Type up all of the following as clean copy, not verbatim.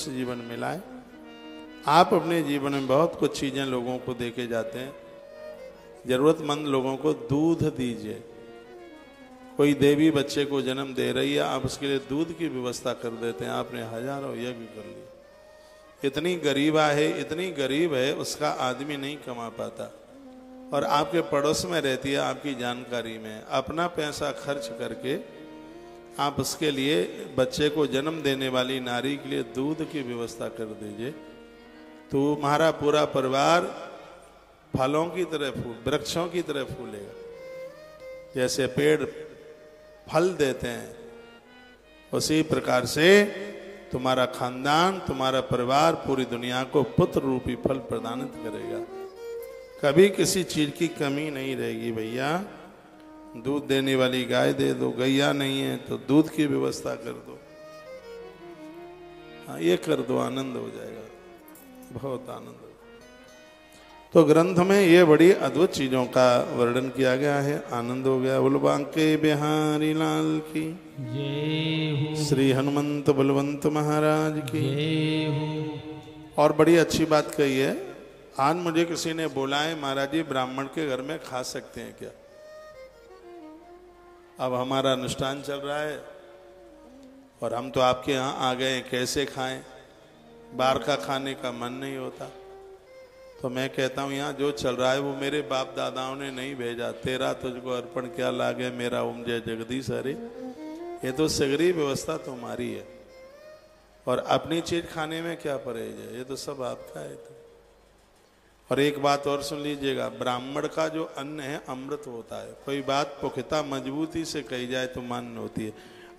मनुष्य जीवन मिला है। आप अपने जीवन में बहुत कुछ चीजें लोगों को देके जाते हैं। जरूरतमंद लोगों को दूध दीजिए। कोई देवी बच्चे को जन्म दे रही है, आप उसके लिए दूध की व्यवस्था कर देते हैं। आपने हजारों यज्ञ कर लिए। इतनी गरीबा है, इतनी गरीब है, उसका आदमी नहीं कमा पाता और आपके पड़ोस में रहती है, आपकी जानकारी में। अपना पैसा खर्च करके आप उसके लिए, बच्चे को जन्म देने वाली नारी के लिए दूध की व्यवस्था कर दीजिए। तो तुम्हारा पूरा परिवार फलों की तरह वृक्षों की तरह फूलेगा। जैसे पेड़ फल देते हैं, उसी प्रकार से तुम्हारा खानदान, तुम्हारा परिवार पूरी दुनिया को पुत्र रूपी फल प्रदानित करेगा। कभी किसी चीज की कमी नहीं रहेगी। भैया दूध देने वाली गाय दे दो, गैया नहीं है तो दूध की व्यवस्था कर दो। हाँ, ये कर दो, आनंद हो जाएगा, बहुत आनंद हो। तो ग्रंथ में ये बड़ी अद्भुत चीजों का वर्णन किया गया है। आनंद हो गया। बोलो बांके बिहारी लाल की जय हो। श्री हनुमंत बलवंत महाराज की जय हो। और बड़ी अच्छी बात कही है। आज मुझे किसी ने बोला है, महाराज जी ब्राह्मण के घर में खा सकते हैं क्या? अब हमारा अनुष्ठान चल रहा है और हम तो आपके यहाँ आ गए, कैसे खाएं? बाहर का खाने का मन नहीं होता। तो मैं कहता हूँ यहाँ जो चल रहा है वो मेरे बाप दादाओं ने नहीं भेजा। तेरा तुझको अर्पण क्या लागे, मेरा ओम जय जगदीश हरे। ये तो सगरी व्यवस्था तुम्हारी है और अपनी चीज खाने में क्या परहेज है? ये तो सब आपका है। तो और एक बात और सुन लीजिएगा, ब्राह्मण का जो अन्न है अमृत होता है। कोई बात पुख्ता मजबूती से कही जाए तो मान्य होती है।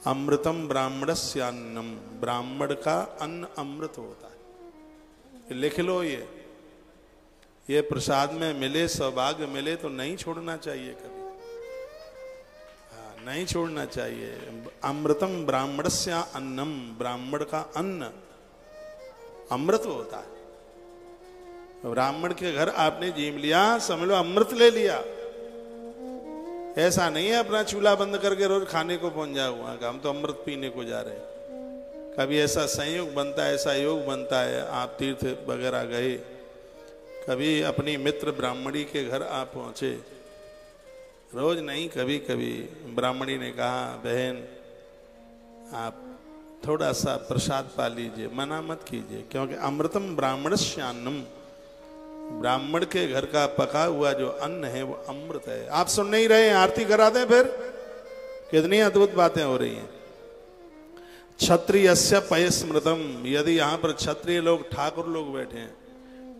अमृतम ब्राह्मणस्य अन्नम, ब्राह्मण का अन्न अमृत होता है। लिख लो, ये प्रसाद में मिले, सौभाग्य मिले तो नहीं छोड़ना चाहिए कभी। हाँ, नहीं छोड़ना चाहिए। अमृतम ब्राह्मणस्य अन्नम, ब्राह्मण का अन्न अमृत होता है। ब्राह्मण के घर आपने जीम लिया, समझ लो अमृत ले लिया। ऐसा नहीं है अपना चूल्हा बंद करके रोज खाने को पहुंच जाओ वहां का, हम तो अमृत पीने को जा रहे हैं। कभी ऐसा संयोग बनता है, ऐसा योग बनता है, आप तीर्थ वगैरह गए, कभी अपनी मित्र ब्राह्मणी के घर आप पहुंचे, रोज नहीं कभी कभी। ब्राह्मणी ने कहा, बहन आप थोड़ा सा प्रसाद पा लीजिए, मना मत कीजिए, क्योंकि अमृतम ब्राह्मणस्यान्नम, ब्राह्मण के घर का पका हुआ जो अन्न है वो अमृत है। आप सुन नहीं रहे हैं? आरती करा दें फिर। कितनी अद्भुत बातें हो रही हैं। क्षत्रियस्य पयस्मृतम, यदि यहाँ पर क्षत्रिय लोग, ठाकुर लोग बैठे हैं,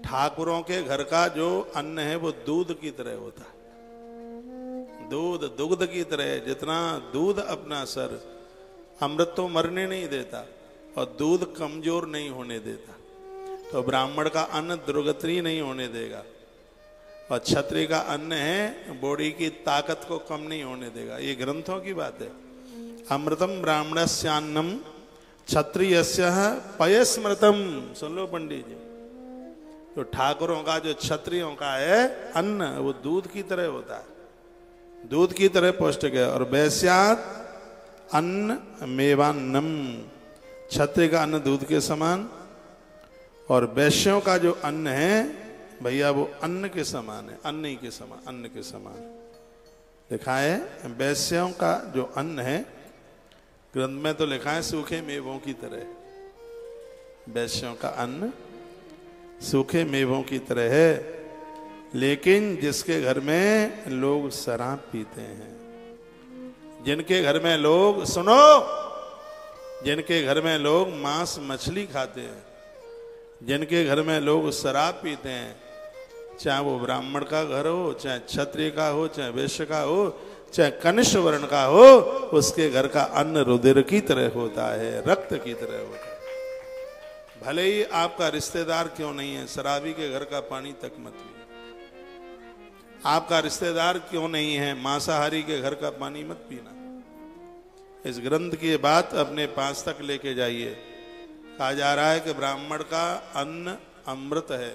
ठाकुरों के घर का जो अन्न है वो दूध की तरह होता है। दूध दुग्ध की तरह। जितना दूध अपना सर, अमृत तो मरने नहीं देता और दूध कमजोर नहीं होने देता। तो ब्राह्मण का अन्न दुर्गति नहीं होने देगा और क्षत्रिय का अन्न है बॉडी की ताकत को कम नहीं होने देगा। ये ग्रंथों की बात है। अमृतम ब्राह्मणस्यान्नम क्षत्रियस्य पयस्मृतम। सुन लो पंडित जी, तो ठाकुरों का, जो क्षत्रियों का है अन्न, वो दूध की तरह होता है, दूध की तरह पौष्टिक है। और वैश्यात अन्न मेवान्नम, क्षत्रिय का अन्न दूध के समान और वैश्यों का जो अन्न है भैया वो अन्न के समान है, अन्न ही के समान, अन्न के समान लिखा है। वैश्यों का जो अन्न है, ग्रंथ में तो लिखा है सूखे मेवों की तरह। वैश्यों का अन्न सूखे मेवों की तरह है। लेकिन जिसके घर में लोग शराब पीते हैं, जिनके घर में लोग, सुनो, जिनके घर में लोग मांस मछली खाते हैं, जिनके घर में लोग शराब पीते हैं, चाहे वो ब्राह्मण का घर हो, चाहे क्षत्रिय का हो, चाहे वैश्य का हो, चाहे कनिष्ठ वर्ण का हो, उसके घर का अन्न रुधिर की तरह होता है, रक्त की तरह होता है। भले ही आपका रिश्तेदार क्यों नहीं है, शराबी के घर का पानी तक मत पिए। आपका रिश्तेदार क्यों नहीं है, मांसाहारी के घर का पानी मत पीना। इस ग्रंथ की बात अपने पास तक लेके जाइए। कहा जा रहा है कि ब्राह्मण का अन्न अमृत है,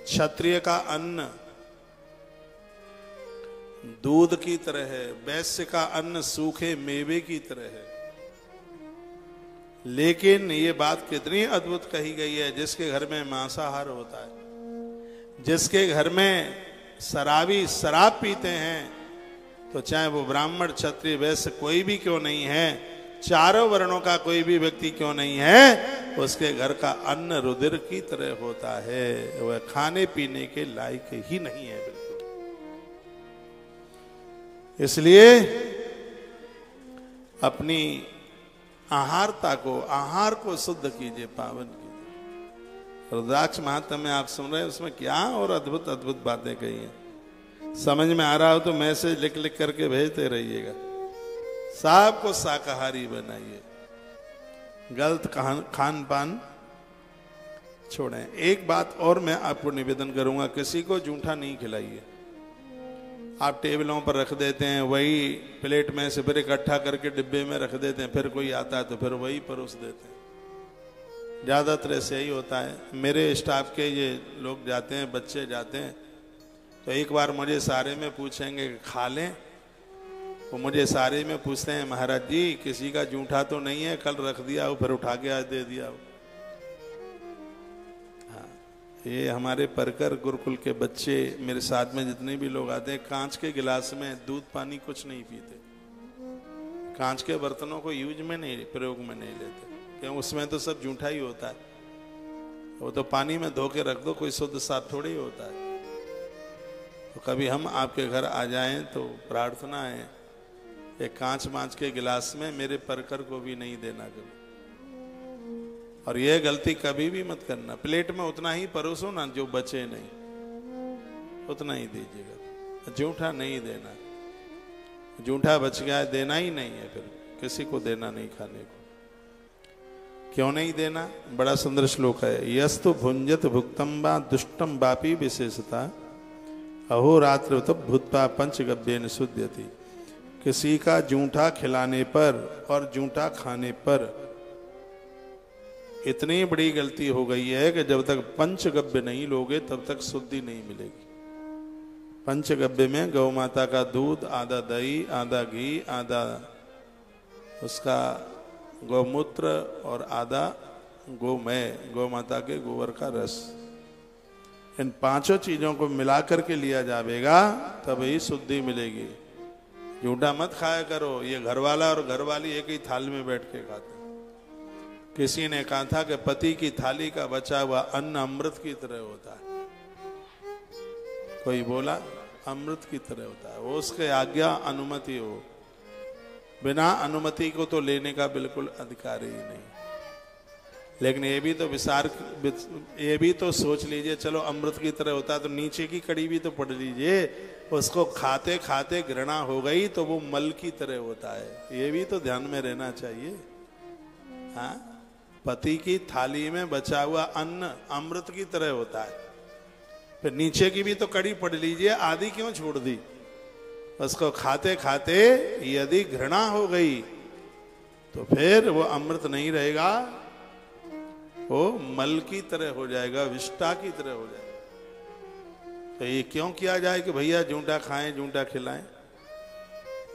क्षत्रिय का अन्न दूध की तरह है, वैश्य का अन्न सूखे मेवे की तरह है। लेकिन ये बात कितनी अद्भुत कही गई है, जिसके घर में मांसाहार होता है, जिसके घर में शराबी शराब पीते हैं, तो चाहे वो ब्राह्मण क्षत्रिय वैश्य कोई भी क्यों नहीं है, चारों वर्णों का कोई भी व्यक्ति क्यों नहीं है, उसके घर का अन्न रुधिर की तरह होता है, वह खाने पीने के लायक ही नहीं है बिल्कुल। इसलिए अपनी आहार को शुद्ध कीजिए, पावन कीजिए। रुद्राक्ष महात्म्य में आप सुन रहे हैं, उसमें क्या और अद्भुत अद्भुत बातें कही हैं। समझ में आ रहा हो तो मैसेज लिख लिख करके भेजते रहिएगा। सबको शाकाहारी बनाइए, गलत खान पान छोड़ें। एक बात और मैं आपको निवेदन करूंगा, किसी को जूठा नहीं खिलाइए। आप टेबलों पर रख देते हैं, वही प्लेट में से फिर इकट्ठा करके डिब्बे में रख देते हैं, फिर कोई आता है तो फिर वही परोस देते हैं। ज़्यादातर ऐसे ही होता है। मेरे स्टाफ के ये लोग जाते हैं, बच्चे जाते हैं, तो एक बार मुझे सारे में पूछेंगे खा लें, वो मुझे सारे में पूछते हैं महाराज जी किसी का जूठा तो नहीं है, कल रख दिया हो फिर उठा के आज दे दिया हो। हाँ, ये हमारे परकर गुरुकुल के बच्चे, मेरे साथ में जितने भी लोग आते हैं, कांच के गिलास में दूध पानी कुछ नहीं पीते, कांच के बर्तनों को यूज में नहीं, प्रयोग में नहीं लेते, क्योंकि उसमें तो सब जूठा ही होता है। वो तो पानी में धो के रख दो, कोई शुद्ध साफ थोड़ी होता है। तो कभी हम आपके घर आ जाएं तो प्रार्थना है, एक कांच मांच के गिलास में मेरे परकर को भी नहीं देना कभी। और यह गलती कभी भी मत करना, प्लेट में उतना ही परोसो ना जो बचे नहीं, उतना ही दीजिएगा, जूठा नहीं देना। जूठा बच गया देना ही नहीं है, फिर किसी को देना नहीं खाने को। क्यों नहीं देना? बड़ा सुंदर श्लोक है, यस्तु भुंजत भुक्तम वा दुष्टम वापी विशेषता अहोरात्र भूतपा पंचगव्येन शुद्ध्यति। किसी का जूठा खिलाने पर और जूठा खाने पर इतनी बड़ी गलती हो गई है कि जब तक पंचगव्य नहीं लोगे तब तक शुद्धि नहीं मिलेगी। पंचगव्य में गौ माता का दूध, आधा दही, आधा घी, आधा उसका गौमूत्र और आधा गोमय, गौ माता के गोबर का रस, इन पांचों चीजों को मिला करके लिया जाएगा तब ही शुद्धि मिलेगी। जूठा मत खाया करो, ये घरवाला और घरवाली एक ही थाली में बैठ के खाते। किसी ने कहा था कि पति की थाली का बचा हुआ अन्न अमृत की तरह होता है। कोई बोला अमृत की तरह होता है, वो उसके आज्ञा अनुमति हो, बिना अनुमति को तो लेने का बिल्कुल अधिकार ही नहीं। लेकिन ये भी तो सोच लीजिए, चलो अमृत की तरह होता है तो नीचे की कड़ी भी तो पढ़ लीजिए, उसको खाते खाते घृणा हो गई तो वो मल की तरह होता है। ये भी तो ध्यान में रहना चाहिए। हाँ, पति की थाली में बचा हुआ अन्न अमृत की तरह होता है, फिर नीचे की भी तो कड़ी पढ़ लीजिए, आधी क्यों छोड़ दी? उसको खाते खाते यदि घृणा हो गई तो फिर वो अमृत नहीं रहेगा, वो मल की तरह हो जाएगा, विष्टा की तरह हो जाएगा। तो ये क्यों किया जाए कि भैया जूठा खाएं, जूठा खिलाएं?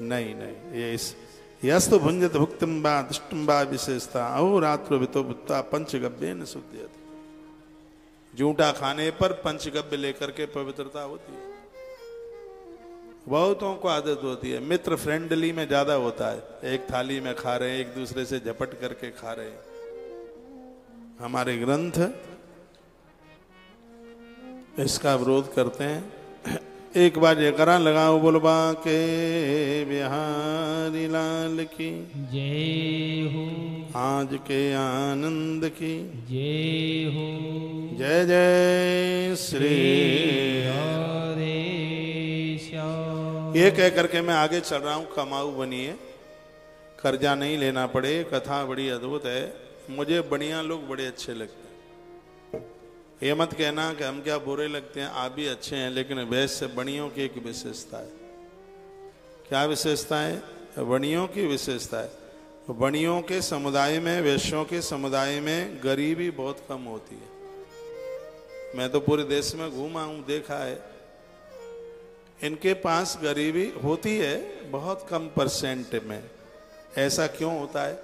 नहीं नहीं, ये इस यस्तु भुंजत भुक्तम बा दुष्टम बा विशेषता अहोरात्र वितो भुत्ता पंचगव्येन शुद्ध्यति। जूठा खाने पर पंचगव्य लेकर के पवित्रता होती है। बहुतों को आदत होती है, मित्र फ्रेंडली में ज्यादा होता है, एक थाली में खा रहे हैं, एक दूसरे से झपट करके खा रहे हैं। हमारे ग्रंथ इसका विरोध करते हैं। एक बार जयकारा लगाओ, बोलबा के बिहारी लाल की जय हो, आज के आनंद की जय हो, जय जय श्री हरे श्याम। ये कह करके मैं आगे चल रहा हूँ। कमाऊ बनिए, कर्जा नहीं लेना पड़े। कथा बड़ी अद्भुत है, मुझे बढ़िया लोग बड़े अच्छे लगते हैं। ये मत कहना कि हम क्या बुरे लगते हैं, आप भी अच्छे हैं, लेकिन वैश्य बणियों की एक विशेषता है। क्या विशेषता है? बणियों की विशेषता है। बणियों के समुदाय में, वैश्यों के समुदाय में गरीबी बहुत कम होती है। मैं तो पूरे देश में घूमा हूं, देखा है, इनके पास गरीबी होती है बहुत कम परसेंट में। ऐसा क्यों होता है?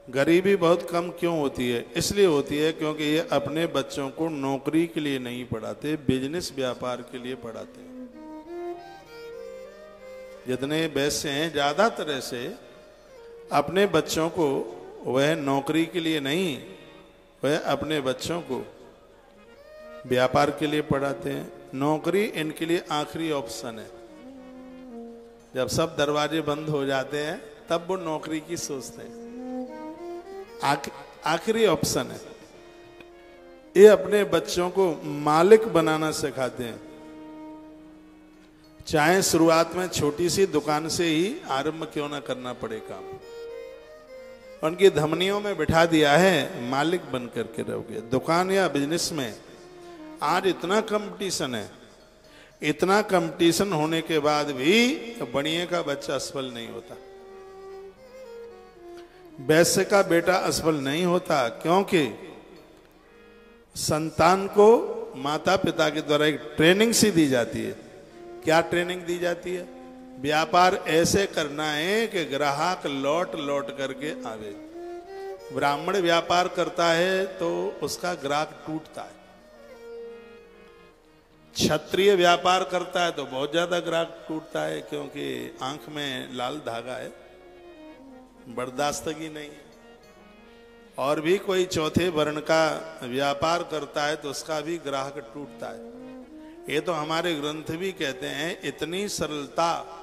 गरीबी बहुत कम क्यों होती है? इसलिए होती है क्योंकि ये अपने बच्चों को नौकरी के लिए नहीं पढ़ाते, बिजनेस व्यापार के लिए पढ़ाते हैं। जितने वैश्य हैं ज्यादातर से अपने बच्चों को वह नौकरी के लिए नहीं, वह अपने बच्चों को व्यापार के लिए पढ़ाते हैं। नौकरी इनके लिए आखिरी ऑप्शन है। जब सब दरवाजे बंद हो जाते हैं तब वो नौकरी की सोचते हैं, आखिरी ऑप्शन है। ये अपने बच्चों को मालिक बनाना सिखाते हैं, चाहे शुरुआत में छोटी सी दुकान से ही आरंभ क्यों ना करना पड़े काम। उनकी धमनियों में बिठा दिया है, मालिक बन करके रहोगे। दुकान या बिजनेस में आज इतना कंपटीशन है, इतना कंपटीशन होने के बाद भी बनिए का बच्चा असफल नहीं होता, वैश्य का बेटा असफल नहीं होता, क्योंकि संतान को माता पिता के द्वारा एक ट्रेनिंग सी दी जाती है। क्या ट्रेनिंग दी जाती है? व्यापार ऐसे करना है कि ग्राहक लौट लौट करके आवे। ब्राह्मण व्यापार करता है तो उसका ग्राहक टूटता है, क्षत्रिय व्यापार करता है तो बहुत ज्यादा ग्राहक टूटता है, क्योंकि आंख में लाल धागा है, बर्दाश्तगी नहीं है। और भी कोई चौथे वर्ण का व्यापार करता है तो उसका भी ग्राहक टूटता है। ये तो हमारे ग्रंथ भी कहते हैं, इतनी सरलता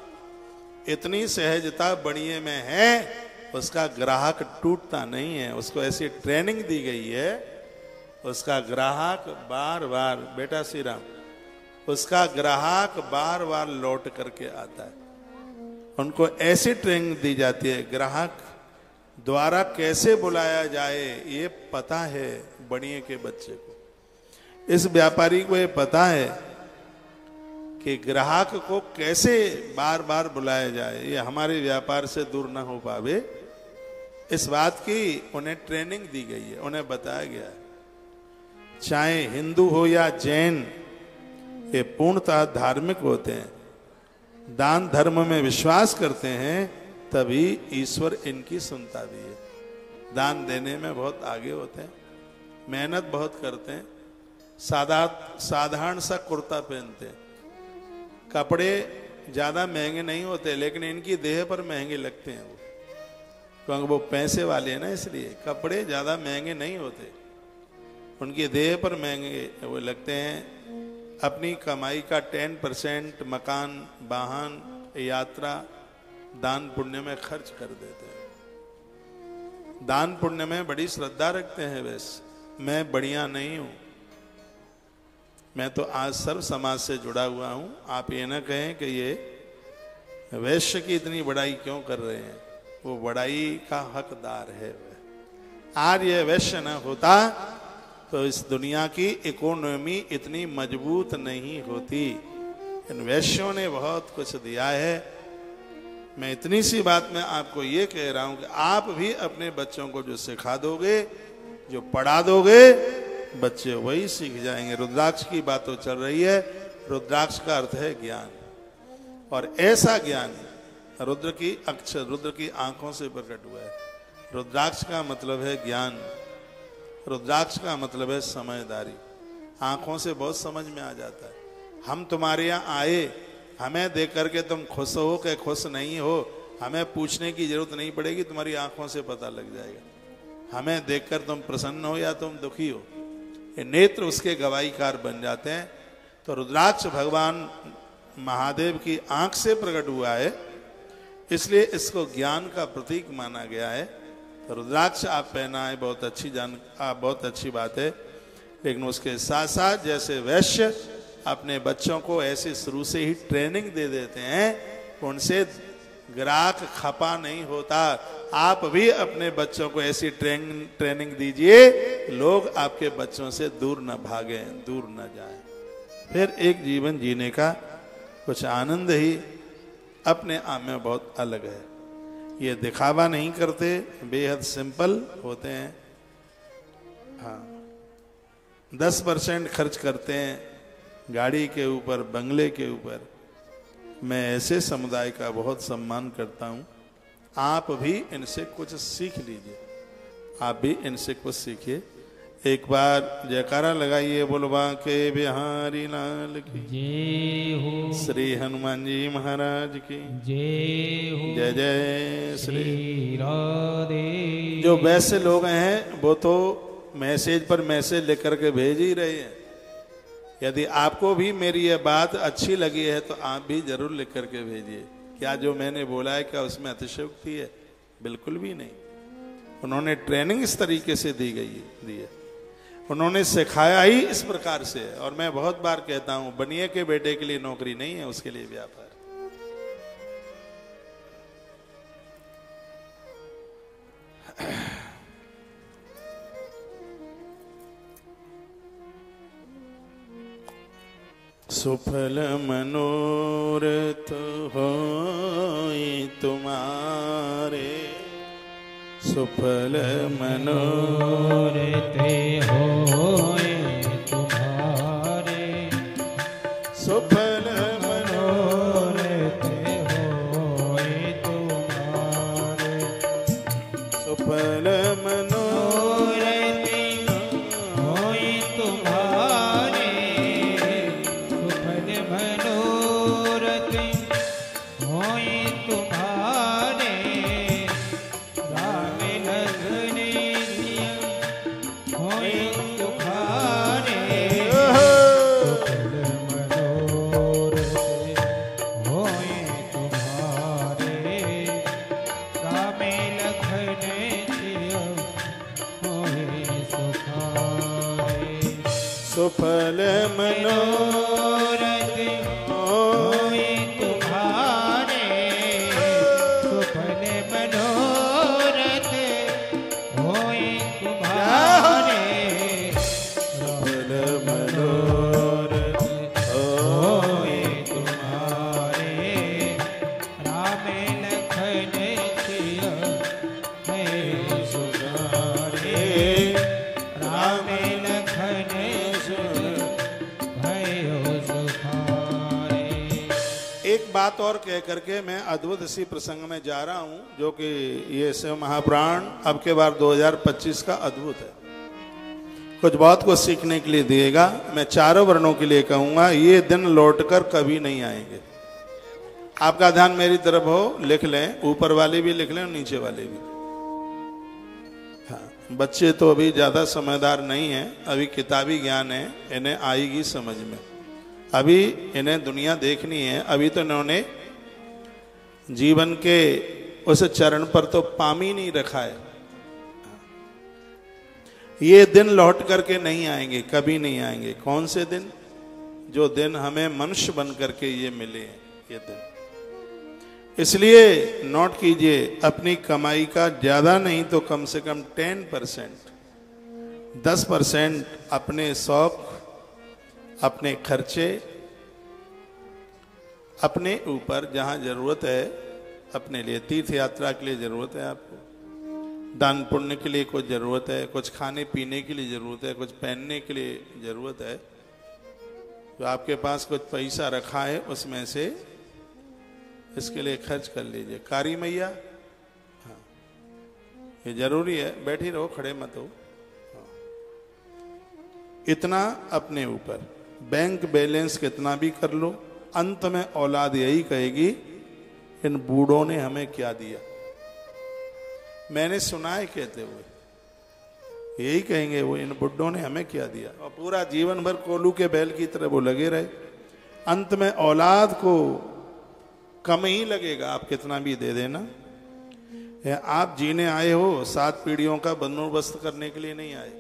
इतनी सहजता बनिए में है, उसका ग्राहक टूटता नहीं है। उसको ऐसी ट्रेनिंग दी गई है, उसका ग्राहक बार बार, बेटा श्री राम, उसका ग्राहक बार बार लौट करके आता है। उनको ऐसी ट्रेनिंग दी जाती है, ग्राहक द्वारा कैसे बुलाया जाए ये पता है बनिए के बच्चे को। इस व्यापारी को ये पता है कि ग्राहक को कैसे बार बार बुलाया जाए, ये हमारे व्यापार से दूर ना हो पावे, इस बात की उन्हें ट्रेनिंग दी गई है, उन्हें बताया गया है। चाहे हिंदू हो या जैन, ये पूर्णतः धार्मिक होते हैं, दान धर्म में विश्वास करते हैं, तभी ईश्वर इनकी सुनता भी है। दान देने में बहुत आगे होते हैं, मेहनत बहुत करते हैं, साधारण सा कुर्ता पहनते हैं, कपड़े ज्यादा महंगे नहीं होते, लेकिन इनकी देह पर महंगे लगते हैं वो, क्योंकि वो पैसे वाले हैं ना, इसलिए कपड़े ज्यादा महंगे नहीं होते, उनकी देह पर महंगे वो लगते हैं। अपनी कमाई का 10% मकान, वाहन, यात्रा, दान पुण्य में खर्च कर देते हैं। दान पुण्य में बड़ी श्रद्धा रखते हैं। वैसे मैं बढ़िया नहीं हूं, मैं तो आज सर्व समाज से जुड़ा हुआ हूं। आप ये ना कहें कि ये वैश्य की इतनी बड़ाई क्यों कर रहे हैं, वो बड़ाई का हकदार है। आज ये वैश्य न होता तो इस दुनिया की इकोनॉमी इतनी मजबूत नहीं होती। इन वैश्यों ने बहुत कुछ दिया है। मैं इतनी सी बात में आपको ये कह रहा हूं कि आप भी अपने बच्चों को जो सिखा दोगे, जो पढ़ा दोगे, बच्चे वही सीख जाएंगे। रुद्राक्ष की बात तो चल रही है, रुद्राक्ष का अर्थ है ज्ञान, और ऐसा ज्ञान रुद्र की अक्षर, रुद्र की आंखों से प्रकट हुआ है। रुद्राक्ष का मतलब है ज्ञान, रुद्राक्ष का मतलब है समझदारी। आंखों से बहुत समझ में आ जाता है। हम तुम्हारे यहाँ आए, हमें देख करके तुम खुश हो कि खुश नहीं हो, हमें पूछने की जरूरत नहीं पड़ेगी, तुम्हारी आंखों से पता लग जाएगा। हमें देखकर तुम प्रसन्न हो या तुम दुखी हो, ये नेत्र उसके गवाहीकार बन जाते हैं। तो रुद्राक्ष भगवान महादेव की आंख से प्रकट हुआ है, इसलिए इसको ज्ञान का प्रतीक माना गया है। तो रुद्राक्ष आप पहना है, बहुत अच्छी बात है, लेकिन उसके साथ साथ जैसे वैश्य अपने बच्चों को ऐसे शुरू से ही ट्रेनिंग दे देते हैं, उनसे ग्राहक खपा नहीं होता। आप भी अपने बच्चों को ऐसी ट्रेनिंग दीजिए, लोग आपके बच्चों से दूर न भागें, दूर न जाएं। फिर एक जीवन जीने का कुछ आनंद ही अपने आप में बहुत अलग है। ये दिखावा नहीं करते, बेहद सिंपल होते हैं। हाँ, 10% खर्च करते हैं गाड़ी के ऊपर, बंगले के ऊपर। मैं ऐसे समुदाय का बहुत सम्मान करता हूं, आप भी इनसे कुछ सीख लीजिए। आप भी इनसे कुछ सीखिए। एक बार जयकारा लगाइए, बोलवा के बिहारी लाल की जय हो। श्री हनुमान जी महाराज की जय हो। जय जय श्री। श्री राधे। जो वैसे लोग हैं वो तो मैसेज पर मैसेज लिख करके भेज ही रहे हैं। यदि आपको भी मेरी यह बात अच्छी लगी है तो आप भी जरूर लिख करके भेजिए। क्या जो मैंने बोला है क्या उसमें अतिशयोक्ति है? बिल्कुल भी नहीं। उन्होंने ट्रेनिंग इस तरीके से दी है, उन्होंने सिखाया ही इस प्रकार से। और मैं बहुत बार कहता हूं, बनिए के बेटे के लिए नौकरी नहीं है, उसके लिए व्यापार। सुफल मनोरथ होई तुम्हारे, सुफल मनोरथ होए तुम्हारे, सुफल मनोरथ होए तुम्हारे, सुफल मनोरथ होए तुम्हारे, सुफल मनोरथ होए तुम्हारे, राम लखन सिया होए तुम्हारे, सुफल मनोरथ होए तुम्हारे, राम लखन सिया होए सुखारे, सुफल मनोरथ होए तुम्हारे, सुफल मनोरथ होए तुम्हारे, सुफल मनोरथ होए तुम्हारे, राम लखन सिया है सुखारे, राम लखन भयो सुखारे। एक बात और कह करके मैं अद्भुत इसी प्रसंग में जा रहा हूं, जो कि ये शिव महापुराण अब के बार 2025 का अद्भुत है। कुछ बहुत कुछ सीखने के लिए दिएगा। मैं चारों वर्णों के लिए कहूंगा, ये दिन लौटकर कभी नहीं आएंगे। आपका ध्यान मेरी तरफ हो, लिख लें, ऊपर वाले भी लिख लें और नीचे वाले भी। हाँ, बच्चे तो अभी ज्यादा समझदार नहीं है, अभी किताबी ज्ञान है, इन्हें आएगी समझ में। अभी इन्हें दुनिया देखनी है, अभी तो इन्होंने जीवन के उस चरण पर तो पाम ही नहीं रखा है। ये दिन लौट करके नहीं आएंगे, कभी नहीं आएंगे। कौन से दिन? जो दिन हमें मनुष्य बन करके ये मिले हैं, ये दिन। इसलिए नोट कीजिए, अपनी कमाई का ज्यादा नहीं तो कम से कम 10%, 10% अपने शौक, अपने खर्चे, अपने ऊपर जहां जरूरत है, अपने लिए तीर्थ यात्रा के लिए जरूरत है, आपको दान पुण्य के लिए कुछ जरूरत है, कुछ खाने पीने के लिए जरूरत है, कुछ पहनने के लिए जरूरत है, तो आपके पास कुछ पैसा रखा है उसमें से इसके लिए खर्च कर लीजिए। कारी मैया, हाँ, ये जरूरी है, बैठी रहो, खड़े मत हो। हाँ। इतना अपने ऊपर, बैंक बैलेंस कितना भी कर लो, अंत में औलाद यही कहेगी, इन बूढ़ों ने हमें क्या दिया। मैंने सुना है कहते हुए, यही कहेंगे वो, इन बुड्ढों ने हमें क्या दिया। और पूरा जीवन भर कोलू के बैल की तरह वो लगे रहे। अंत में औलाद को कम ही लगेगा, आप कितना भी दे देना। आप जीने आए हो, 7 पीढ़ियों का बंदोबस्त करने के लिए नहीं आए।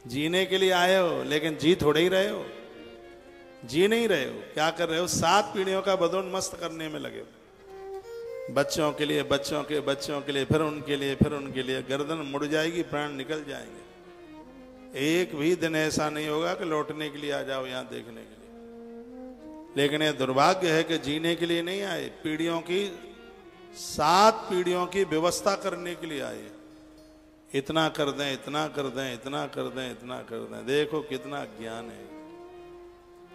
जीने के लिए आए हो, लेकिन जी थोड़े ही रहे हो, जी नहीं रहे हो। क्या कर रहे हो? 7 पीढ़ियों का बंदोबस्त करने में लगे हो। बच्चों के लिए, बच्चों के बच्चों के लिए, फिर उनके लिए, फिर उनके लिए। गर्दन मुड़ जाएगी, प्राण निकल जाएंगे। एक भी दिन ऐसा नहीं होगा कि लौटने के लिए आ जाओ यहां देखने के लिए। लेकिन ये दुर्भाग्य है कि जीने के लिए नहीं आए, पीढ़ियों की, 7 पीढ़ियों की व्यवस्था करने के लिए आए। इतना कर दें, इतना कर दें, इतना कर दें, इतना कर दें। देखो कितना ज्ञान है,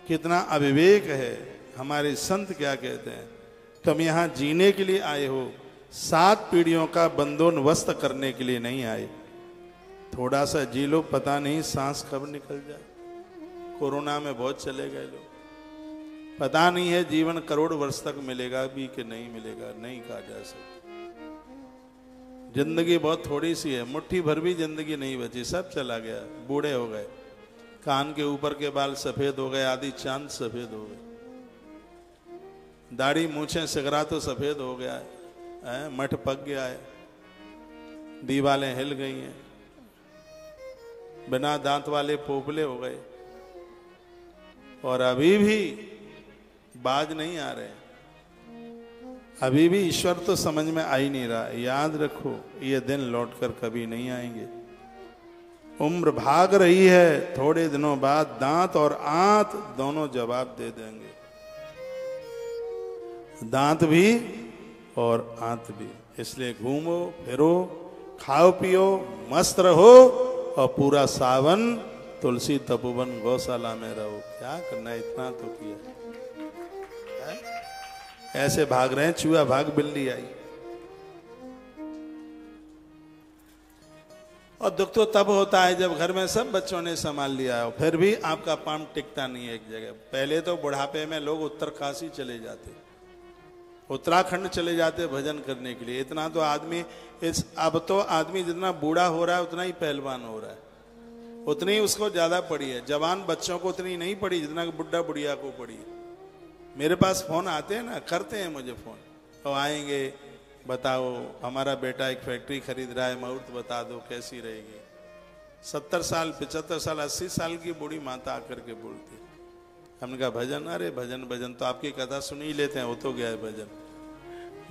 कितना अविवेक है। हमारे संत क्या कहते हैं? तुम यहां जीने के लिए आए हो, 7 पीढ़ियों का बंदोबस्त करने के लिए नहीं आए। थोड़ा सा जी लो, पता नहीं सांस कब निकल जाए। कोरोना में बहुत चले गए लोग, पता नहीं है जीवन करोड़ वर्ष तक मिलेगा भी कि नहीं मिलेगा, नहीं कहा जा सकता। जिंदगी बहुत थोड़ी सी है, मुट्ठी भर भी जिंदगी नहीं बची, सब चला गया। बूढ़े हो गए, कान के ऊपर के बाल सफेद हो गए, आधी चांद सफेद हो गए, दाढ़ी मूछें सिगरा तो सफेद हो गया है, मठ पक गया है, दीवालें हिल गई हैं, बिना दांत वाले पोपले हो गए, और अभी भी बाज नहीं आ रहे। अभी भी ईश्वर तो समझ में आ ही नहीं रहा। याद रखो, ये दिन लौटकर कभी नहीं आएंगे। उम्र भाग रही है, थोड़े दिनों बाद दांत और आंत दोनों जवाब दे देंगे। दांत भी और आंत भी। इसलिए घूमो फिरो, खाओ पियो, मस्त रहो, और पूरा सावन तुलसी तपोवन गौशाला में रहो। क्या करना है, इतना तो किया। ऐसे भाग रहे हैं, चूहा भाग बिल्ली आई। और दुख तो तब होता है जब घर में सब बच्चों ने संभाल लिया हो, फिर भी आपका पांव टिकता नहीं है एक जगह। पहले तो बुढ़ापे में लोग उत्तरकाशी चले जाते, उत्तराखंड चले जाते भजन करने के लिए। इतना तो आदमी अब तो आदमी जितना बूढ़ा हो रहा है उतना ही पहलवान हो रहा है, उतनी ही उसको ज्यादा पड़ी है। जवान बच्चों को उतनी नहीं पड़ी जितना बुढ़ा बुढ़िया को पड़ी है। मेरे पास फोन आते हैं ना, करते हैं मुझे फोन, तो आएंगे, बताओ हमारा बेटा एक फैक्ट्री खरीद रहा है, मुहूर्त बता दो कैसी रहेगी। 70 साल 75 साल 80 साल की बूढ़ी माता आकर के बोलती। हमने कहा भजन, अरे भजन भजन तो आपकी कथा सुन ही लेते हैं, वो तो गया है भजन।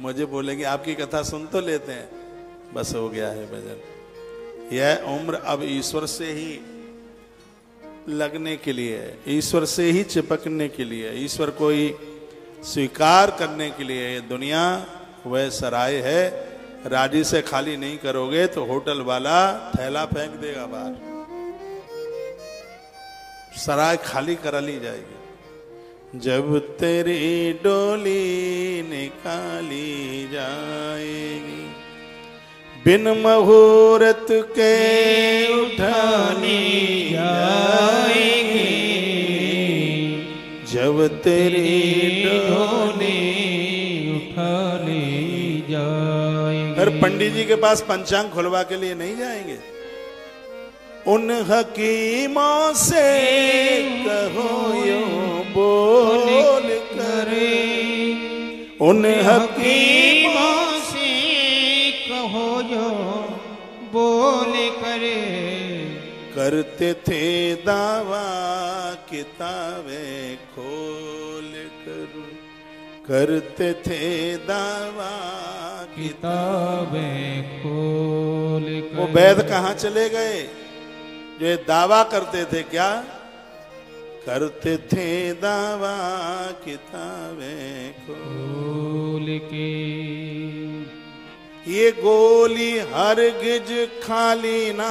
मुझे बोलेंगे आपकी कथा सुन तो लेते हैं, बस हो गया है भजन। यह उम्र अब ईश्वर से ही लगने के लिए है, ईश्वर से ही चिपकने के लिए, ईश्वर को ही स्वीकार करने के लिए। ये दुनिया वह सराय है, राजी से खाली नहीं करोगे तो होटल वाला थैला फेंक देगा बाहर, सराय खाली करा ली जाएगी। जब तेरी डोली निकाली जाएगी, बिन मुहूर्त के उठानी जाएगी, जब तेरी डोली उठानी जाएगी। फिर पंडित जी के पास पंचांग खुलवा के लिए नहीं जाएंगे। उन हकीमों से कहो यो बोल करे, उन हकीमों जो बोल करे, करते थे दावा किताबें खोल कर, करते थे दावा किताबें खोल कर। वो वैद कहाँ चले गए जो ये दावा करते थे? क्या करते थे दावा किताबें खोल के। ये गोली हरगिज खाली ना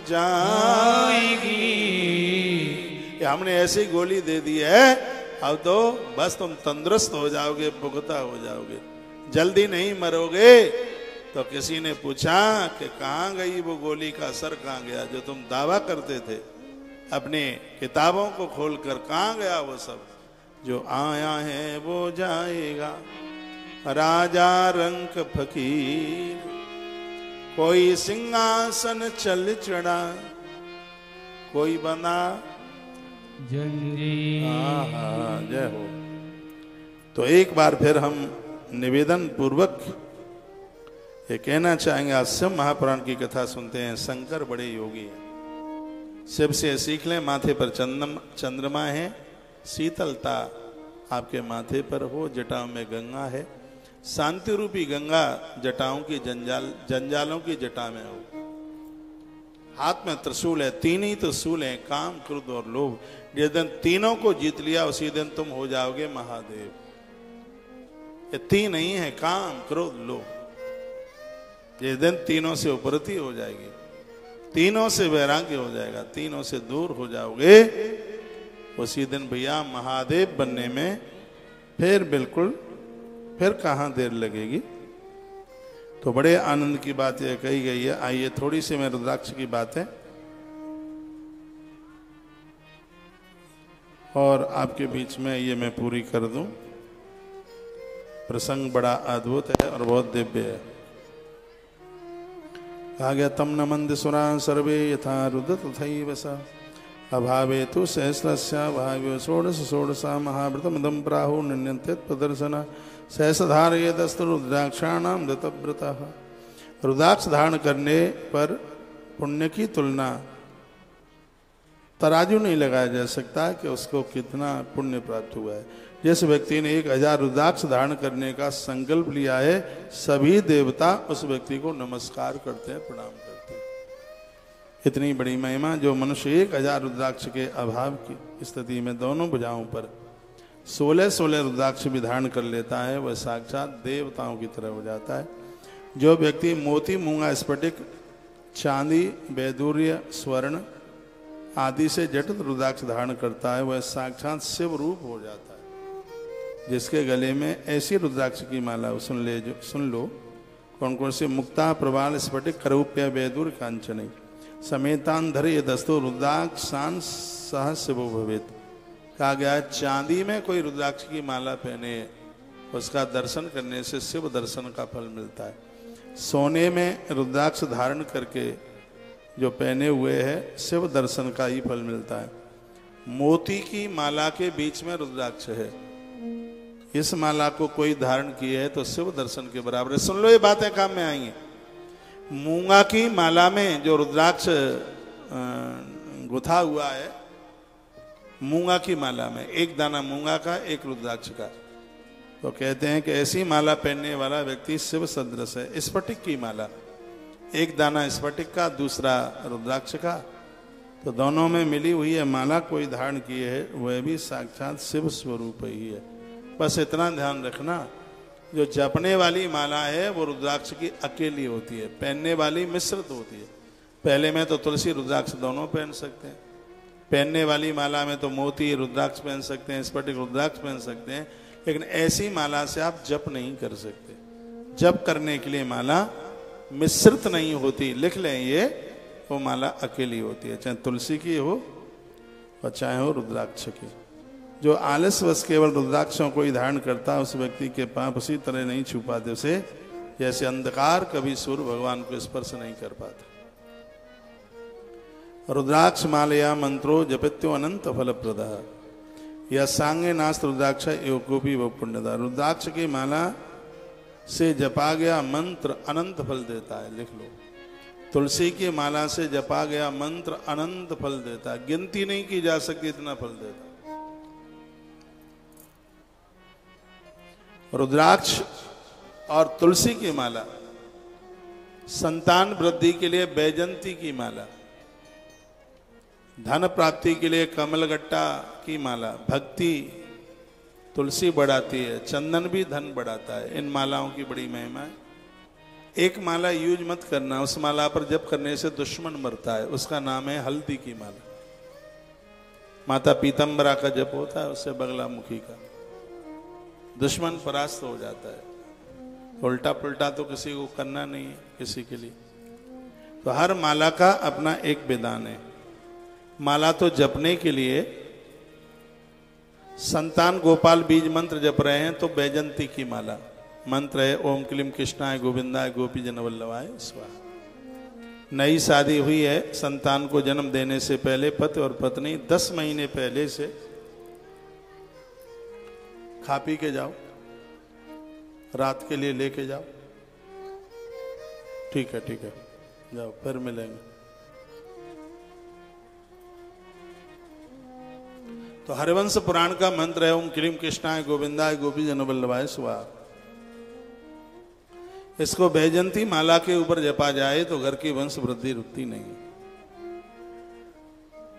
जाएगी। हमने ऐसी गोली दे दी है, अब तो बस तुम तंदुरुस्त हो जाओगे, पुख्ता हो जाओगे, जल्दी नहीं मरोगे। तो किसी ने पूछा कि कहाँ गई वो गोली का असर, कहाँ गया जो तुम दावा करते थे अपने किताबों को खोलकर, कहाँ गया वो सब? जो आया है वो जाएगा, राजा रंक फकीर, कोई सिंहासन चल चढ़ा, कोई बना जंजीर। जय हो। तो एक बार फिर हम निवेदन पूर्वक ये कहना चाहेंगे, आज शिव महापुराण की कथा सुनते हैं। शंकर बड़े योगी हैं, शिव से सीख लें। माथे पर चंद्रमा है, शीतलता आपके माथे पर हो, जटाओं में गंगा है, शांति रूपी गंगा जटाओं की जंजालों की जटा में हो, हाथ में त्रिशूल है, तीन ही त्रिशूल है, काम क्रोध और लोभ। जिस दिन तीनों को जीत लिया उसी दिन तुम हो जाओगे महादेव। ये तीन नहीं है, काम क्रोध लोभ। जिस दिन तीनों से उपरति हो जाएगी, तीनों से वैराग्य हो जाएगा, तीनों से दूर हो जाओगे, उसी दिन भैया महादेव बनने में फिर बिल्कुल फिर कहाँ देर लगेगी। तो बड़े आनंद की बात यह कही गई है। आइए थोड़ी सी मैं रुद्राक्ष की बातें और आपके बीच में ये मैं पूरी कर दूं। प्रसंग बड़ा अद्भुत है और बहुत दिव्य है। कहा गया तम न मंद सुरा सर्वे यथा रुद्र तथैव स अभावे तु सहस्रस्या भाव्यो षोडश षोडशा महाव्रतमिदं प्राहु निन्यन्तेत प्रदर्शन सहस्रधारयेदस्तु रुद्राक्षाणाम दत्तव्रतः। रुद्राक्ष धारण करने पर पुण्य की तुलना तराजू नहीं लगाया जा सकता कि उसको कितना पुण्य प्राप्त हुआ है। जिस व्यक्ति ने 1000 रुद्राक्ष धारण करने का संकल्प लिया है, सभी देवता उस व्यक्ति को नमस्कार करते हैं, प्रणाम करते हैं। इतनी बड़ी महिमा जो मनुष्य 1000 रुद्राक्ष के अभाव की स्थिति में दोनों भुजाओं पर 16-16 रुद्राक्ष भी धारण कर लेता है, वह साक्षात देवताओं की तरह हो जाता है। जो व्यक्ति मोती, मूंगा, स्फटिक, चांदी, वैदूर्य, स्वर्ण आदि से जटित रुद्राक्ष धारण करता है, वह साक्षात शिव रूप हो जाता है। जिसके गले में ऐसी रुद्राक्ष की माला सुन लो कौन कौन से मुक्ता, प्रवाल, स्फटिक, करौप्य, वैदूर्य, कांचनी समेतान धरे दस्तो रुद्राक्षान सह शिवो भवेत। कहा गया चांदी में कोई रुद्राक्ष की माला पहने उसका दर्शन करने से शिव दर्शन का फल मिलता है। सोने में रुद्राक्ष धारण करके जो पहने हुए है शिव दर्शन का ही फल मिलता है। मोती की माला के बीच में रुद्राक्ष है, इस माला को कोई धारण किए है तो शिव दर्शन के बराबर है। सुन लो, ये बातें काम में आएंगी। मूंगा की माला में जो रुद्राक्ष गुथा हुआ है, मूंगा की माला में एक दाना मूंगा का, एक रुद्राक्ष का, तो कहते हैं कि ऐसी माला पहनने वाला व्यक्ति शिव सदृश है। स्फटिक की माला, एक दाना स्फटिक का, दूसरा रुद्राक्ष का, तो दोनों में मिली हुई है माला कोई धारण किए है वह भी साक्षात शिव स्वरूप ही है। बस इतना ध्यान रखना, जो जपने वाली माला है वो रुद्राक्ष की अकेली होती है, पहनने वाली मिश्रित होती है। पहले में तो तुलसी रुद्राक्ष दोनों पहन सकते हैं, पहनने वाली माला में तो मोती रुद्राक्ष पहन सकते हैं, स्फटिक रुद्राक्ष पहन सकते हैं, लेकिन ऐसी माला से आप जप नहीं कर सकते। जप करने के लिए माला मिश्रित नहीं होती, लिख लें ये, वो माला अकेली होती है, चाहे तुलसी की हो और चाहे हो रुद्राक्ष की। जो आलसवश केवल रुद्राक्षों को ही धारण करता उस व्यक्ति के पाप उसी तरह नहीं छू पाते उसे, जैसे अंधकार कभी सूर्य भगवान को स्पर्श नहीं कर पाता। रुद्राक्ष मालया मंत्रो जपित्यो अनंत फलप्रद यह सांगे नास्त रुद्राक्ष योगोपी व पुण्यदा। रुद्राक्ष की माला से जपा गया मंत्र अनंत फल देता है, लिख लो। तुलसी की माला से जपा गया मंत्र अनंत फल देता है, गिनती नहीं की जा सकती इतना फल देता है। रुद्राक्ष और तुलसी की माला, संतान वृद्धि के लिए बैजंती की माला, धन प्राप्ति के लिए कमलगट्टा की माला, भक्ति तुलसी बढ़ाती है, चंदन भी धन बढ़ाता है। इन मालाओं की बड़ी महिमा है। एक माला यूज मत करना, उस माला पर जप करने से दुश्मन मरता है, उसका नाम है हल्दी की माला। माता पीतम्बरा का जप होता है, उससे बगलामुखी का, दुश्मन परास्त हो जाता है। उल्टा पुल्टा तो किसी को करना नहीं है किसी के लिए। तो हर माला का अपना एक विधान है। माला तो जपने के लिए, संतान गोपाल बीज मंत्र जप रहे हैं तो बैजंती की माला मंत्र है, ओम क्लीम कृष्णाय गोविंदाय गोपी जन वल्लभाय स्वाहा। नई शादी हुई है, संतान को जन्म देने से पहले पति और पत्नी 10 महीने पहले से खा पी के जाओ, रात के लिए लेके जाओ। ठीक है ठीक है, जाओ, फिर मिलेंगे। तो हरिवंश पुराण का मंत्र है, ओम क्लीम कृष्णाय गोविंदाय गोपी जन वल्लभाय स्वाहा। इसको बैजंती माला के ऊपर जपा जाए तो घर की वंश वृद्धि रुकती नहीं।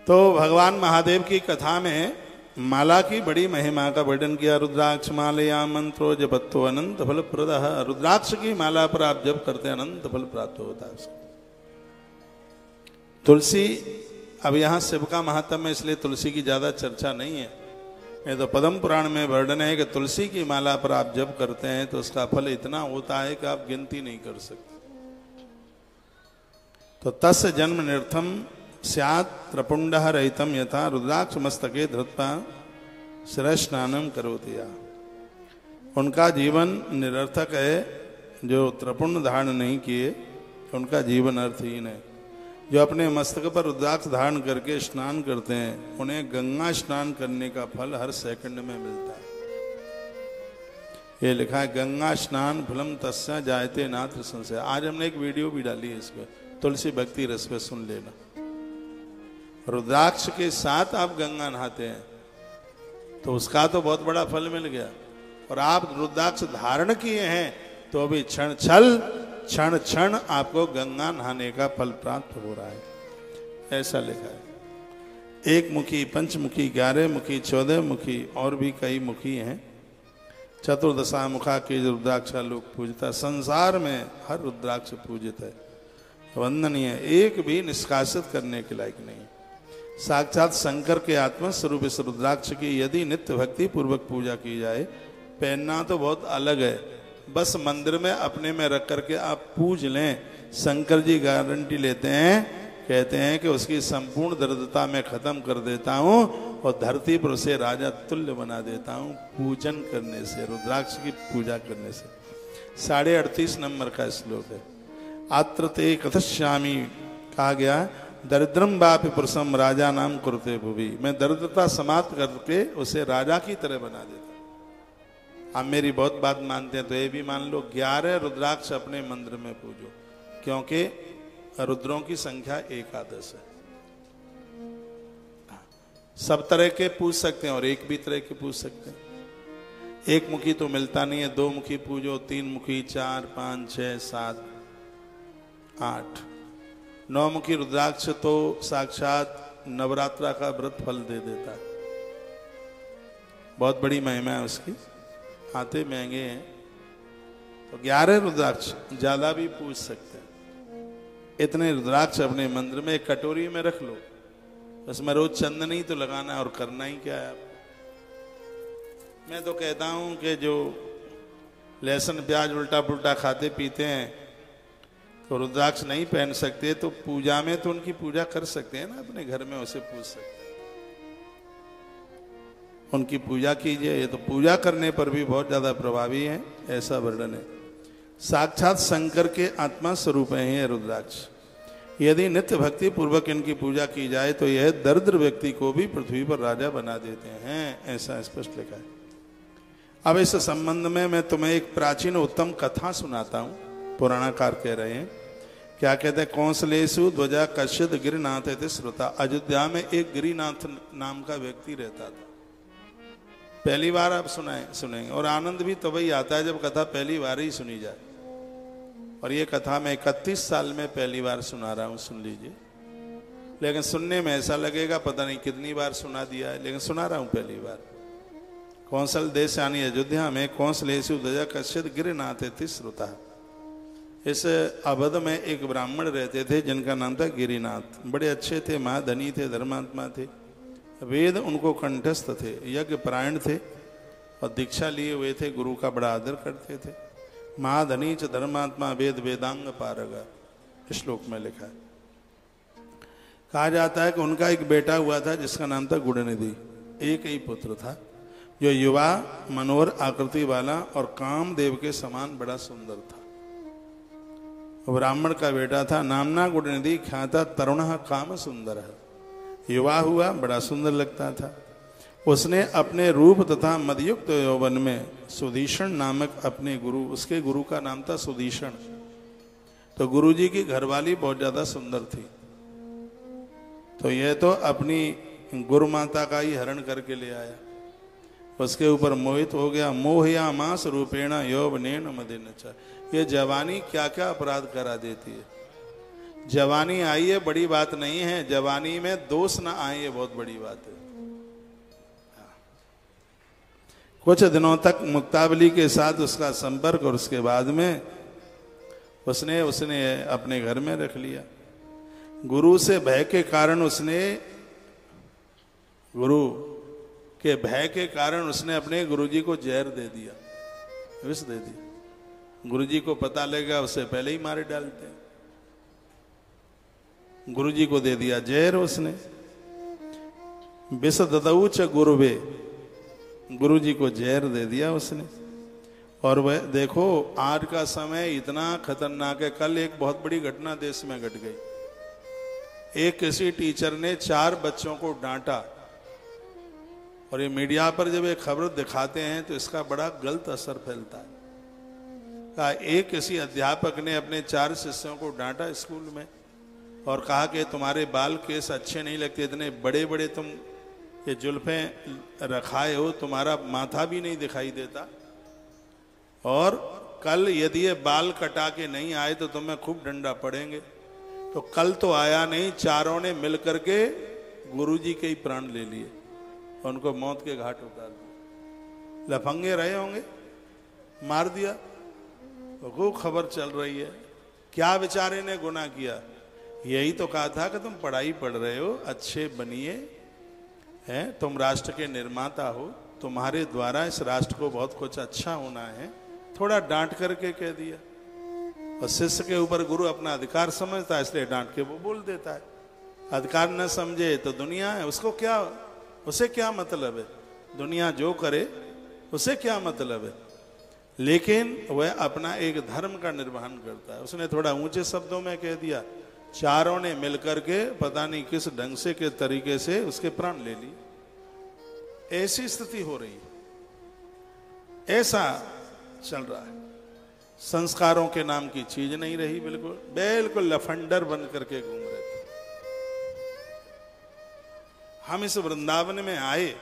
तो भगवान महादेव की कथा में माला की बड़ी महिमा का वर्णन किया। रुद्राक्ष मालया मंत्रो जपत्तो अनंत फल प्रदः। रुद्राक्ष की माला पर आप जप करते हैं, अनंत फल प्राप्त होता है उसको। तुलसी, अब यहां शिव का महात्म्य है इसलिए तुलसी की ज्यादा चर्चा नहीं है। ये तो पद्म पुराण में वर्णन है कि तुलसी की माला पर आप जप करते हैं तो उसका फल इतना होता है कि आप गिनती नहीं कर सकते। तो तस्य जन्म निर्थम स्यात् त्रपुंडः रहितम यथा रुद्राक्ष मस्तके धृत्वा शिरः स्नानम करोति या। उनका जीवन निरर्थक है जो त्रपुंड धारण नहीं किए, उनका जीवन अर्थहीन है। जो अपने मस्तक पर रुद्राक्ष धारण करके स्नान करते हैं उन्हें गंगा स्नान करने का फल हर सेकंड में मिलता है। ये लिखा है गंगा स्नान फलम तस्या जायते नात्र संशय। आज हमने एक वीडियो भी डाली है इसमें, तुलसी भक्ति रस पे सुन लेना। रुद्राक्ष के साथ आप गंगा नहाते हैं तो उसका तो बहुत बड़ा फल मिल गया, और आप रुद्राक्ष धारण किए हैं तो अभी क्षण क्षण आपको गंगा नहाने का फल प्राप्त हो रहा है। ऐसा लिखा है। एक मुखी, पंचमुखी, 11 मुखी, 14 मुखी और भी कई मुखी हैं। चतुर्दशा मुखा के रुद्राक्ष लोग पूजता। संसार में हर रुद्राक्ष पूजित है, वंदनीय, एक भी निष्कासित करने के लायक नहीं। साक्षात शंकर के आत्मा स्वरूप इस रुद्राक्ष की यदि नित्य भक्ति पूर्वक पूजा की जाए, पहनना तो बहुत अलग है, बस मंदिर में अपने में रख करके आप पूज लें, शंकर जी गारंटी लेते हैं, कहते हैं कि उसकी संपूर्ण दरिद्रता में खत्म कर देता हूं और धरती पर उसे राजा तुल्य बना देता हूं पूजन करने से, रुद्राक्ष की पूजा करने से। 38.5 नंबर का श्लोक है। अत्र ते कथश्यामी कहा गया, दरिद्रम बापि पुरुषम राजा नाम कुरुते भुवि। मैं दरिद्रता समाप्त करके उसे राजा की तरह बना देता। आप मेरी बहुत बात मानते हैं तो ये भी मान लो 11 रुद्राक्ष अपने मंदिर में पूजो, क्योंकि रुद्रों की संख्या 11 है। सब तरह के पूज सकते हैं और एक भी तरह के पूज सकते हैं। एक मुखी तो मिलता नहीं है, 2 मुखी पूजो, 3 मुखी, 4, 5, 6, 7, 8, 9 मुखी रुद्राक्ष तो साक्षात नवरात्रा का व्रत फल दे देता है। बहुत बड़ी महिमा है उसकी, आते महंगे हैं। तो 11 रुद्राक्ष ज्यादा भी पूज सकते हैं। इतने रुद्राक्ष अपने मंदिर में एक कटोरी में रख लो, उसमें रोज चंदन ही तो लगाना है और करना ही क्या है। मैं तो कहता हूं कि जो लहसुन प्याज उल्टा पुल्टा खाते पीते हैं तो रुद्राक्ष नहीं पहन सकते, तो पूजा में तो उनकी पूजा कर सकते हैं ना, अपने घर में उसे पूज सकते हैं, उनकी पूजा कीजिए। ये तो पूजा करने पर भी बहुत ज्यादा प्रभावी है, ऐसा वर्णन है। साक्षात शंकर के आत्मा स्वरूप है ये रुद्राक्ष। यदि नित्य भक्ति पूर्वक इनकी पूजा की जाए तो यह दरिद्र व्यक्ति को भी पृथ्वी पर राजा बना देते हैं, ऐसा स्पष्ट लिखा है। अब इस संबंध में मैं तुम्हें एक प्राचीन उत्तम कथा सुनाता हूं। पुराणाकार कह रहे हैं, क्या कहते हैं, कौंसलेशु ध्वजा कश्यद गिरिनाथ थे श्रुता। अयोध्या में एक गिरिनाथ नाम का व्यक्ति रहता था। पहली बार आप सुनेंगे और आनंद भी तभी आता है जब कथा पहली बार ही सुनी जाए। और ये कथा मैं 31 साल में पहली बार सुना रहा हूं, सुन लीजिए। लेकिन सुनने में ऐसा लगेगा पता नहीं कितनी बार सुना दिया है, लेकिन सुना रहा हूं पहली बार। कौशल देश यानी अयोध्या में कौंसलेशु ध्वजा कश्यद गिरिनाथ थे श्रुता। इस अवध में एक ब्राह्मण रहते थे जिनका नाम था गिरिनाथ। बड़े अच्छे थे, महाधनी थे, धर्मात्मा थे, वेद उनको कंठस्थ थे, यज्ञ परायण थे और दीक्षा लिए हुए थे, गुरु का बड़ा आदर करते थे। महाधनी च धर्मात्मा वेद वेदांग पारगा, श्लोक में लिखा है। कहा जाता है कि उनका एक बेटा हुआ था जिसका नाम था गुणनिधि। एक ही पुत्र था जो युवा, मनोहर आकृति वाला और कामदेव के समान बड़ा सुंदर था। ब्राह्मण का बेटा था, नामना गुणनिधि, ख्याता तरुण काम सुंदर। युवा हुआ, बड़ा सुंदर लगता था। उसने अपने रूप तथा मदयुक्त यौवन में सुदीषण नामक अपने गुरु, उसके गुरु का नाम था सुदीषण। तो गुरुजी की घरवाली बहुत ज्यादा सुंदर थी, तो यह तो अपनी गुरु माता का ही हरण करके ले आया, उसके ऊपर मोहित हो गया। मोहया मास रूपेण यौवनेन मदेन च। ये जवानी क्या क्या अपराध करा देती है। जवानी आई है बड़ी बात नहीं है, जवानी में दोष ना आए ये बहुत बड़ी बात है। कुछ दिनों तक मुक्तावली के साथ उसका संपर्क और उसके बाद में उसने अपने घर में रख लिया। गुरु से भय के कारण उसने गुरु कि भय के कारण उसने अपने गुरुजी को जहर दे दिया, विष दे दिया। गुरुजी को पता लगा, उससे पहले ही मारे डालते। गुरुजी को दे दिया जहर उसने। विष ददऊ च गुरुवे, गुरुजी को जहर दे दिया उसने। और वह देखो आज का समय इतना खतरनाक है। कल एक बहुत बड़ी घटना देश में घट गई। एक किसी टीचर ने 4 बच्चों को डांटा, और ये मीडिया पर जब ये खबर दिखाते हैं तो इसका बड़ा गलत असर फैलता है। एक किसी अध्यापक ने अपने 4 शिष्यों को डांटा स्कूल में और कहा कि तुम्हारे बाल केस अच्छे नहीं लगते, इतने बड़े बड़े तुम ये जुल्फें रखाए हो, तुम्हारा माथा भी नहीं दिखाई देता, और कल यदि ये बाल कटा के नहीं आए तो तुम्हें खूब डंडा पड़ेंगे। तो कल तो आया नहीं, चारों ने मिलकर के गुरुजी के ही प्राण ले लिए, उनको मौत के घाट उतार दिया। लफंगे रहे होंगे, मार दिया। वो खबर चल रही है। क्या बेचारे ने गुनाह किया? यही तो कहा था कि तुम पढ़ाई पढ़ रहे हो, अच्छे बनिए, हैं, तुम राष्ट्र के निर्माता हो, तुम्हारे द्वारा इस राष्ट्र को बहुत कुछ अच्छा होना है। थोड़ा डांट करके कह दिया। और शिष्य के ऊपर गुरु अपना अधिकार समझता है, इसलिए डांट के वो बोल देता है। अधिकार न समझे तो दुनिया है, उसको क्या, उसे क्या मतलब है? दुनिया जो करे उसे क्या मतलब है? लेकिन वह अपना एक धर्म का निर्वहन करता है। उसने थोड़ा ऊंचे शब्दों में कह दिया, चारों ने मिलकर के पता नहीं किस ढंग से, के तरीके से उसके प्राण ले लिए। ऐसी स्थिति हो रही है, ऐसा चल रहा है। संस्कारों के नाम की चीज नहीं रही, बिल्कुल बिल्कुल लफंडर बन करके घूम रहे थे। हम इस वृंदावन में आए,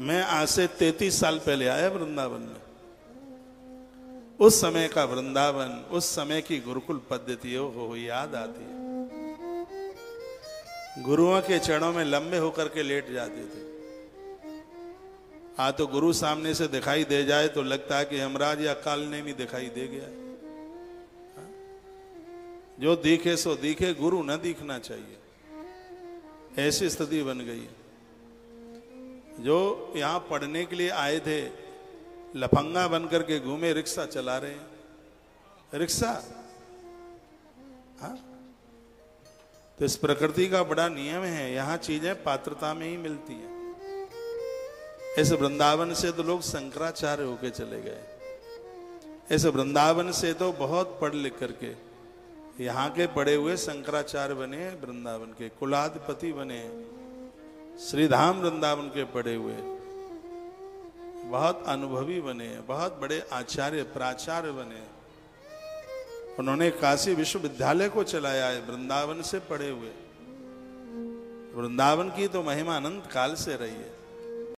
मैं आज से 33 साल पहले आया वृंदावन में। उस समय का वृंदावन, उस समय की गुरुकुल पद्धतियों को याद आती है। गुरुओं के चरणों में लंबे होकर के लेट जाते थे। तो गुरु सामने से दिखाई दे जाए तो लगता है कि यमराज या काल ने भी दिखाई दे गया। जो दिखे सो दिखे, गुरु न दिखना चाहिए, ऐसी स्थिति बन गई। जो यहां पढ़ने के लिए आए थे, लफंगा बनकर के घूमे, रिक्शा चला रहे हैं। रिक्शा, हाँ, तो इस प्रकृति का बड़ा नियम है, यहां चीजें पात्रता में ही मिलती हैं। इस वृंदावन से तो लोग शंकराचार्य होके चले गए। इस वृंदावन से तो बहुत पढ़ लिख करके यहाँ के पढ़े हुए शंकराचार्य बने, वृंदावन के कुलाधिपति बने, श्रीधाम वृंदावन के पढ़े हुए बहुत अनुभवी बने, बहुत बड़े आचार्य प्राचार्य बने। उन्होंने काशी विश्वविद्यालय को चलाया है, वृंदावन से पढ़े हुए। वृंदावन की तो महिमा अनंत काल से रही है।